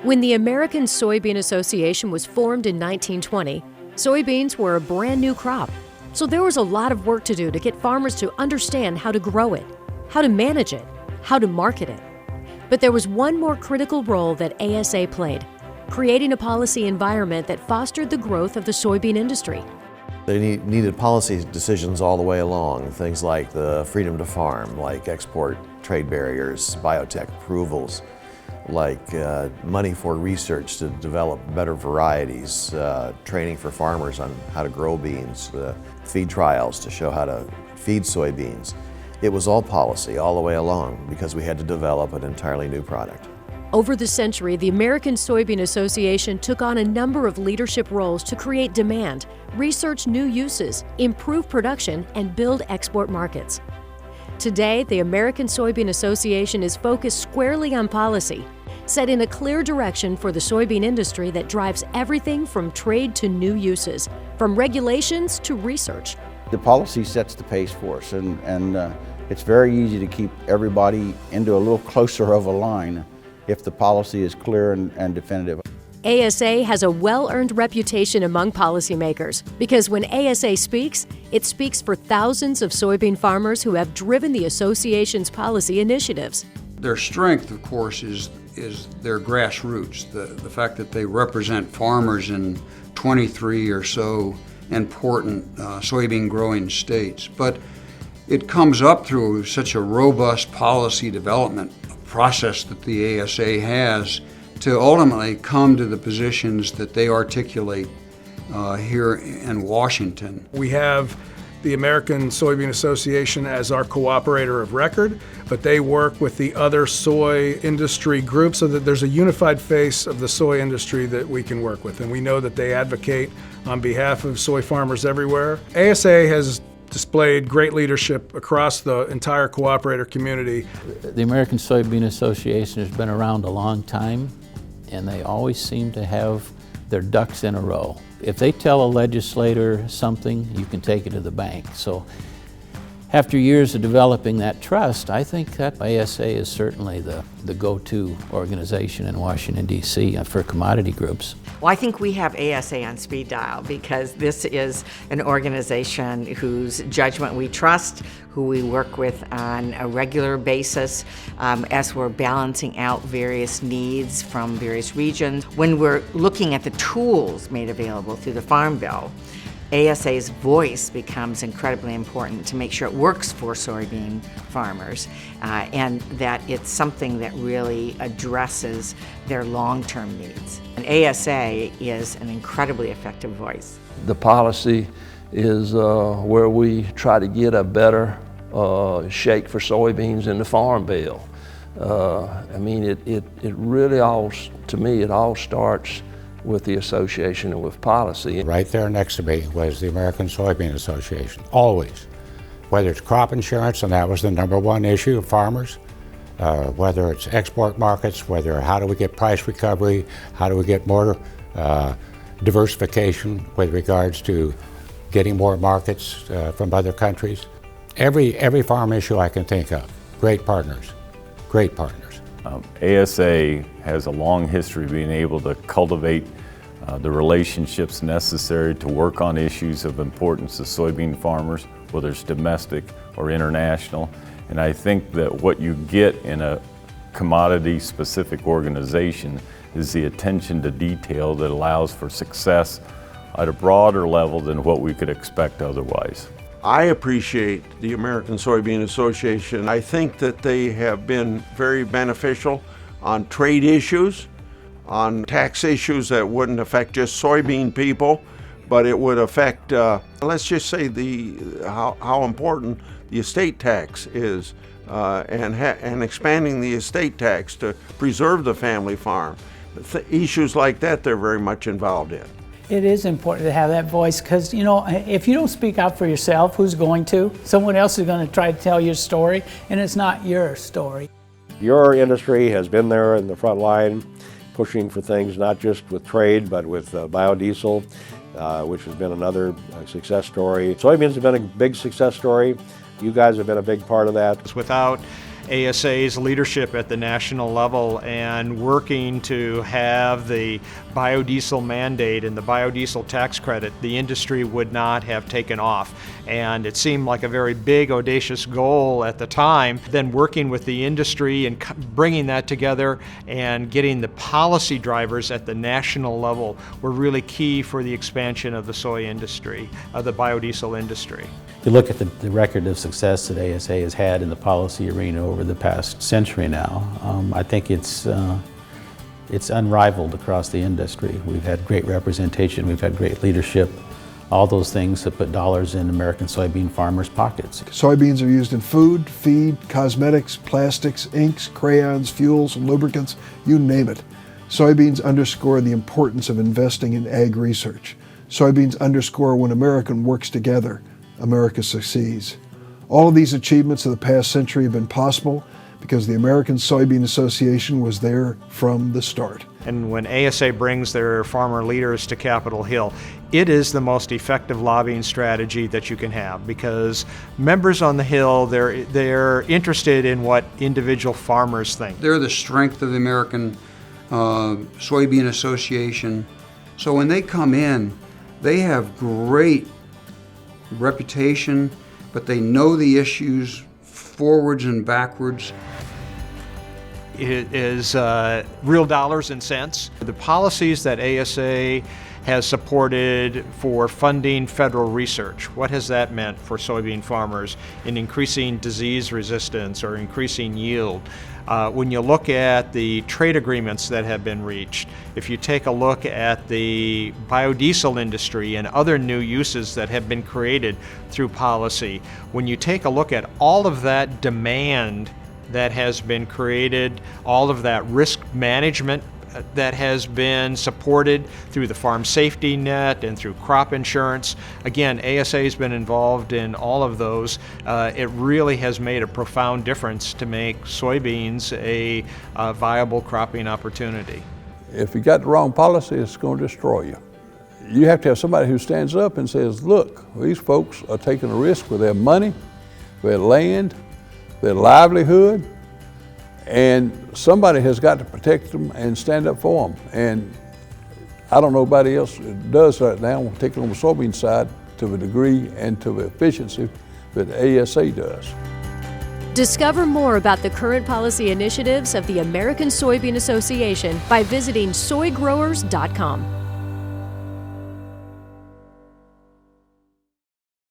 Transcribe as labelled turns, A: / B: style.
A: When the American Soybean Association was formed in 1920, soybeans were a brand new crop. So there was a lot of work to do to get farmers to understand how to grow it, how to manage it, how to market it. But there was one more critical role that ASA played, creating a policy environment that fostered the growth of the soybean industry.
B: They needed policy decisions all the way along, things like the freedom to farm, like export trade barriers, biotech approvals, like money for research to develop better varieties, training for farmers on how to grow beans, feed trials to show how to feed soybeans. It was all policy all the way along because we had to develop an entirely new product.
A: Over the century, the American Soybean Association took on a number of leadership roles to create demand, research new uses, improve production, and build export markets. Today, the American Soybean Association is focused squarely on policy, setting a clear direction for the soybean industry that drives everything from trade to new uses, from regulations to research.
C: The policy sets the pace for us, and it's very easy to keep everybody into a little closer of a line if the policy is clear and definitive.
A: ASA has a well-earned reputation among policymakers because when ASA speaks, it speaks for thousands of soybean farmers who have driven the association's policy initiatives.
D: Their strength, of course, is their grassroots, the fact that they represent farmers in 23 or so important soybean growing states. But it comes up through such a robust policy development process that the ASA has to ultimately come to the positions that they articulate here in Washington.
E: We have the American Soybean Association as our cooperator of record, but they work with the other soy industry groups so that there's a unified face of the soy industry that we can work with. And we know that they advocate on behalf of soy farmers everywhere. ASA has displayed great leadership across the entire cooperator community.
F: The American Soybean Association has been around a long time, and they always seem to have their ducks in a row. If they tell a legislator something, you can take it to the bank. So after years of developing that trust, I think that ASA is certainly the go-to organization in Washington, D.C. for commodity groups.
G: Well, I think we have ASA on speed dial because this is an organization whose judgment we trust, who we work with on a regular basis as we're balancing out various needs from various regions. When we're looking at the tools made available through the Farm Bill, ASA's voice becomes incredibly important to make sure it works for soybean farmers and that it's something that really addresses their long-term needs. And ASA is an incredibly effective voice.
H: The policy is where we try to get a better shake for soybeans in the Farm Bill. I mean, it really all, to me, it all starts with the association and with policy.
I: Right there next to me was the American Soybean Association, always. Whether it's crop insurance, and that was the #1 issue of farmers, whether it's export markets, whether how do we get price recovery, how do we get more diversification with regards to getting more markets from other countries. Every farm issue I can think of, great partners, great partners.
J: ASA has a long history of being able to cultivate the relationships necessary to work on issues of importance to soybean farmers, whether it's domestic or international. And I think that what you get in a commodity-specific organization is the attention to detail that allows for success at a broader level than what we could expect otherwise.
K: I appreciate the American Soybean Association. I think that they have been very beneficial on trade issues, on tax issues that wouldn't affect just soybean people, but it would affect, let's just say, how important the estate tax is, and expanding the estate tax to preserve the family farm. Issues like that they're very much involved in.
L: It is important to have that voice because, you know, if you don't speak out for yourself, who's going to? Someone else is going to try to tell your story, and it's not your story.
M: Your industry has been there in the front line, pushing for things not just with trade, but with biodiesel, which has been another success story. Soybeans have been a big success story. You guys have been a big part of that.
N: Without ASA's leadership at the national level and working to have the biodiesel mandate and the biodiesel tax credit, the industry would not have taken off. And it seemed like a very big, audacious goal at the time. Then working with the industry and bringing that together and getting the policy drivers at the national level were really key for the expansion of the soy industry, of the biodiesel industry.
F: You look at the record of success that ASA has had in the policy arena over the past century now. I think it's unrivaled across the industry. We've had great representation, we've had great leadership, all those things that put dollars in American soybean farmers' pockets.
O: Soybeans are used in food, feed, cosmetics, plastics, inks, crayons, fuels, lubricants, you name it. Soybeans underscore the importance of investing in ag research. Soybeans underscore when America works together, America succeeds. All of these achievements of the past century have been possible because the American Soybean Association was there from the start.
N: And when ASA brings their farmer leaders to Capitol Hill, it is the most effective lobbying strategy that you can have, because members on the Hill, they're interested in what individual farmers think.
D: They're the strength of the American Soybean Association. So when they come in, they have great reputation, but they know the issues forwards and backwards.
N: It is real dollars and cents. The policies that ASA has supported for funding federal research, what has that meant for soybean farmers in increasing disease resistance or increasing yield? When you look at the trade agreements that have been reached, if you take a look at the biodiesel industry and other new uses that have been created through policy, when you take a look at all of that demand that has been created, all of that risk management that has been supported through the farm safety net and through crop insurance. Again, ASA has been involved in all of those. It really has made a profound difference to make soybeans a viable cropping opportunity.
P: If you got the wrong policy, it's going to destroy you. You have to have somebody who stands up and says, look, these folks are taking a risk with their money, their land, their livelihood, and somebody has got to protect them and stand up for them. And I don't know nobody else does right now, particularly on the soybean side, to the degree and to the efficiency that ASA does.
A: Discover more about the current policy initiatives of the American Soybean Association by visiting soygrowers.com.